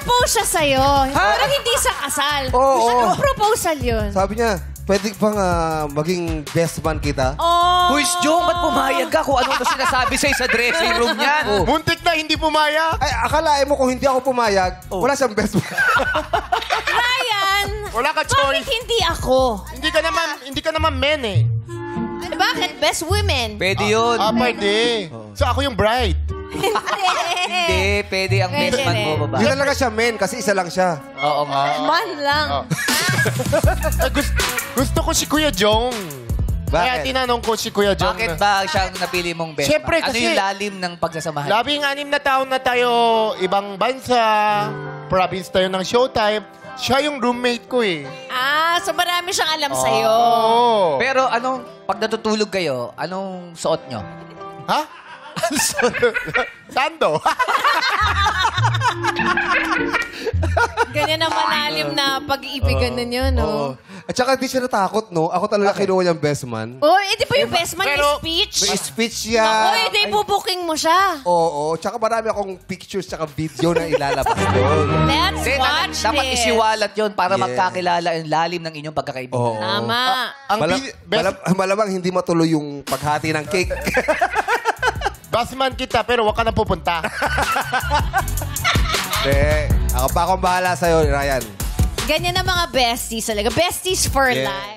Nag-propose siya sa'yo. Pero hindi sa kasal. Oo. Anong proposal yun? Sabi niya, pwede bang maging best man kita? Oh. Kuis Jong, ba't pumayag ka kung ano na sinasabi sa'yo sa dressing room niyan? Muntik na hindi pumayag. Ay, akalain mo kung hindi ako pumayag, wala siyang best man. Ryan, Wala ka bakit choice. hindi ako? Hindi ka naman men eh. Bakit? Best women. Pwede yun. Pwede. So ako yung bride. Hindi, pwede ang Pwede best man rin. mo, Hindi babae. talaga siya men kasi isa lang siya. Oo nga. Man lang. Gusto ko si Kuya Jong. Kaya Bakit? tinanong ko si Kuya Jong. Bakit ba siyang napili mong best Siyempre, man? Ano kasi- yung lalim ng pagsasamahan? 16 na taon na tayo, ibang bansa, province tayo ng Showtime. Siya yung roommate ko eh. So marami siyang alam sa'yo. Oo. Pero pag natutulog kayo, anong suot nyo? Ha? Sando. Ganyan ang malalim na pag-iibigan ninyo, no? At saka di siya natakot, no? Ako talaga kinuha niyang best man. Oh, di ba yung best man Pero- yung speech? May speech siya. Ako, di bubuking mo siya. Oo. Tsaka marami akong pictures tsaka video na ilalabas doon. Let's Kasi watch dapat this. isiwalat yun para Yeah. magkakilala ang lalim ng inyong pagkakaibigan. Oo. Tama. Ang Malamang hindi matuloy yung paghati ng cake. Basman kita, pero wag ka na pupunta. Ako pa akong bahala sa'yo, Ryan. Ganyan ang mga besties talaga. Besties for Yeah. life.